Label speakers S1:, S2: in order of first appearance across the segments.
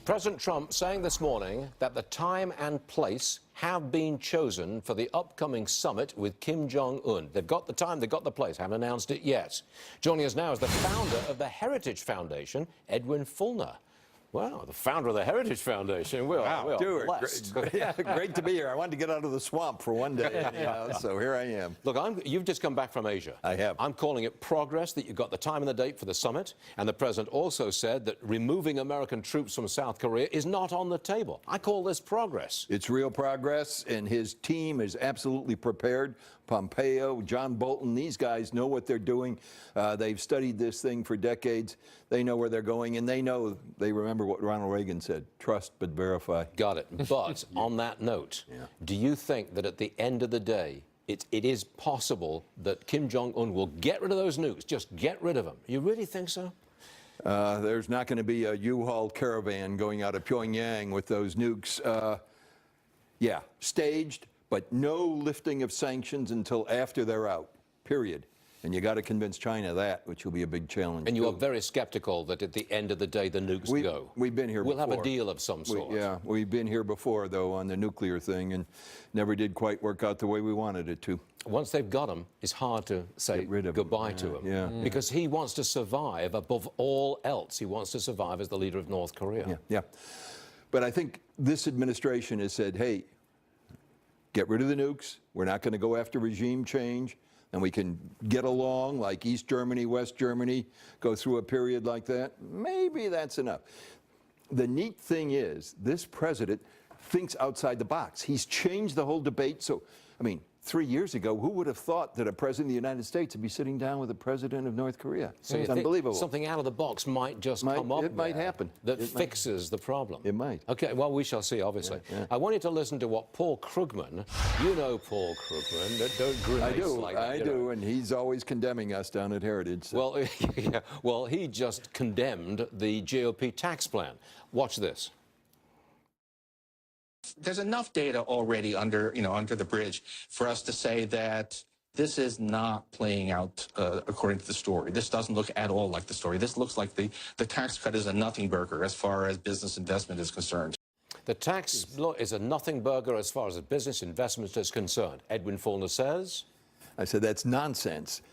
S1: President Trump saying this morning that the time and place have been chosen for the upcoming summit with Kim Jong-un. They've got the time, they've got the place, haven't announced it yet. Joining us now is the founder of the Heritage Foundation, Edwin Feulner. Wow, the founder of the Heritage Foundation. We are blessed.
S2: Great to be here. I wanted to get out of the swamp for one day, anyhow, so here I am.
S1: Look, you've just come back from Asia.
S2: I have.
S1: I'm calling it progress that you've got the time and the date for the summit, and the president also said that removing American troops from South Korea is not on the table. I call this progress.
S2: It's real progress, and his team is absolutely prepared. Pompeo, John Bolton, these guys know what they're doing. They've studied this thing for decades. They know where they're going, and they remember what Ronald Reagan said, trust but verify.
S1: Got it. But on that note, do you think that at the end of the day, it is possible that Kim Jong-un will get rid of those nukes, just get rid of them? You really think so?
S2: There's not going to be a U-Haul caravan going out of Pyongyang with those nukes. Yeah, staged, but no lifting of sanctions until after they're out, period. And you got to convince China that, which will be a big challenge.
S1: And you are very skeptical that at the end of the day the nukes go.
S2: We've been here before.
S1: We'll have a deal of some sort.
S2: We've been here before, though, on the nuclear thing, and never did quite work out the way we wanted it to.
S1: Once they've got them, it's hard to say goodbye to them. Because he wants to survive above all else. He wants to survive as the leader of North Korea.
S2: But I think this administration has said, hey, get rid of the nukes. We're not going to go after regime change. And we can get along like East Germany, West Germany, go through a period like that. Maybe that's enough. The neat thing is, this president thinks outside the box. He's changed the whole debate. So, I mean, 3 years ago, who would have thought that a president of the United States would be sitting down with the president of North Korea?
S1: So
S2: it's unbelievable.
S1: Something out of the box might just come up.
S2: It might happen.
S1: That fixes the problem.
S2: It might.
S1: Okay, well, we shall see, obviously. I want you to listen to what Paul Krugman, you know Paul Krugman, don't grimace
S2: I do, and he's always condemning us down at Heritage. So.
S1: Well, well, he just condemned the GOP tax plan. Watch this.
S3: There's enough data already under the bridge for us to say that this is not playing out according to the story. This doesn't look at all like the story. This looks like the tax cut is a nothing burger as far as business investment is concerned.
S1: The tax law is a nothing burger as far as business investment is concerned. Edwin Feulner says.
S2: I said that's nonsense.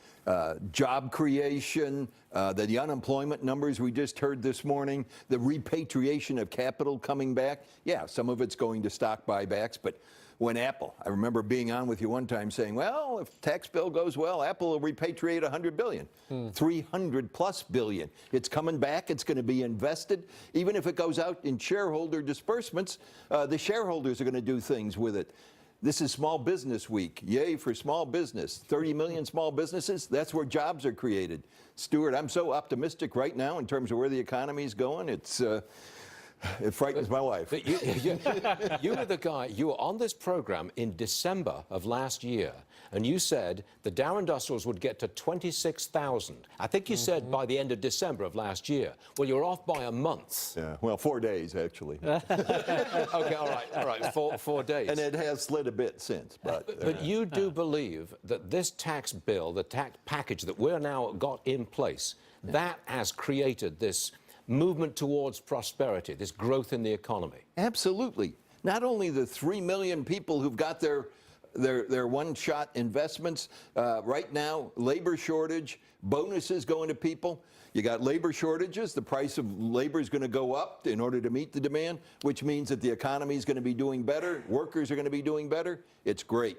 S2: Job creation, the unemployment numbers we just heard this morning, the repatriation of capital coming back. Yeah, some of it's going to stock buybacks, but when Apple, I remember being on with you one time saying, well, if tax bill goes well, Apple will repatriate $100 billion, 300 plus billion. It's coming back, it's going to be invested. Even if it goes out in shareholder disbursements, the shareholders are going to do things with it. This is Small Business Week. Yay for small business. 30 million small businesses, that's where jobs are created. Stuart, I'm so optimistic right now in terms of where the economy is going. It frightens my wife.
S1: You were the guy, you were on this program in December of last year, and you said the Dow Industrials would get to 26,000. I think you said by the end of December of last year. Well, you're off by a month.
S2: Yeah, well, 4 days, actually.
S1: Okay, all right, 4 days.
S2: And it has slid a bit since.
S1: But you do believe that this tax bill, the tax package that we're now got in place, that has created this movement towards prosperity, this growth in the economy?
S2: Absolutely. Not only the 3 million people who've got their one-shot investments, right now, labor shortage, bonuses going to people. You got labor shortages, the price of labor is going to go up in order to meet the demand, which means that the economy is going to be doing better, workers are going to be doing better. It's great.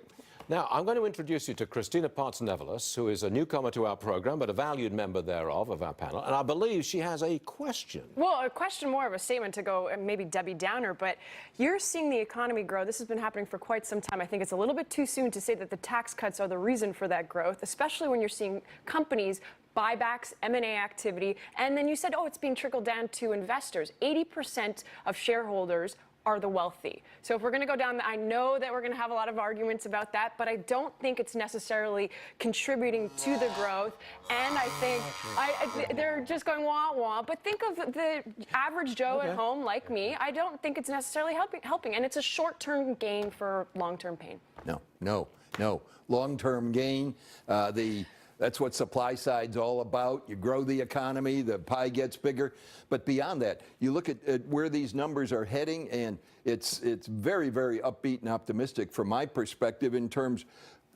S1: Now, I'm going to introduce you to Christina Parts-Neveles, who is a newcomer to our program, but a valued member thereof of our panel, and I believe she has a question.
S4: Well, a question, more of a statement to go maybe Debbie Downer, but you're seeing the economy grow. This has been happening for quite some time. I think it's a little bit too soon to say that the tax cuts are the reason for that growth, especially when you're seeing companies buybacks, M&A activity, and then you said, oh, it's being trickled down to investors. 80% of shareholders are the wealthy. So if we're going to go down, I know that we're going to have a lot of arguments about that, but I don't think it's necessarily contributing to the growth. And I think they're just going wah wah. But think of the average Joe at home like me. I don't think it's necessarily helping. And it's a short-term gain for long-term pain.
S2: No. Long-term gain. That's what supply side's all about. You grow the economy, the pie gets bigger. But beyond that, you look at where these numbers are heading, and it's very, very upbeat and optimistic from my perspective in terms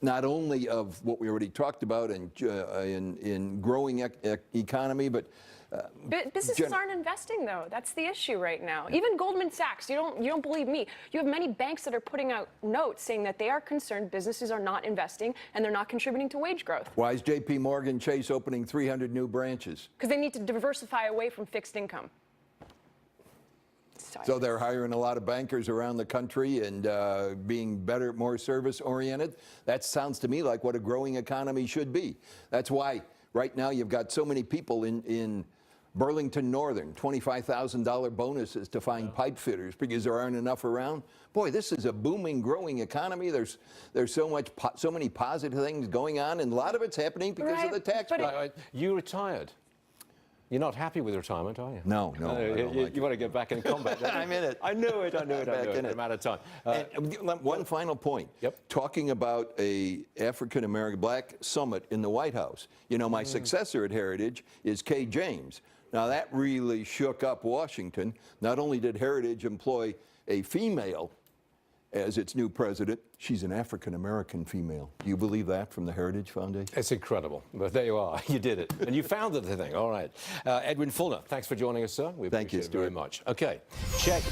S2: not only of what we already talked about in growing economy, but
S4: businesses aren't investing, though. That's the issue right now. Even Goldman Sachs, you don't believe me. You have many banks that are putting out notes saying that they are concerned businesses are not investing and they're not contributing to wage growth.
S2: Why is J.P. Morgan Chase opening 300 new branches?
S4: Because they need to diversify away from fixed income.
S2: So they're hiring a lot of bankers around the country and being better, more service-oriented. That sounds to me like what a growing economy should be. That's why right now you've got so many people in Burlington Northern, $25,000 bonuses to find pipe fitters because there aren't enough around. Boy, this is a booming, growing economy. There's so many positive things going on, and a lot of it's happening because of the tax cut.
S1: You retired. You're not happy with retirement, are you?
S2: No.
S1: You want to get back in combat.
S2: I'm in it.
S1: I knew it. I'm out of time.
S2: One final point.
S1: Yep.
S2: Talking about a African American Black summit in the White House. You know, my successor at Heritage is Kay James. Now that really shook up Washington. Not only did Heritage employ a female as its new president, she's an African American female. Do you believe that from the Heritage Foundation?
S1: It's incredible, but there you are. You did it, and you founded the thing. All right, Edwin Feulner, thanks for joining us, sir. We
S2: Thank you,
S1: appreciate it very
S2: Stuart.
S1: much. Okay, check.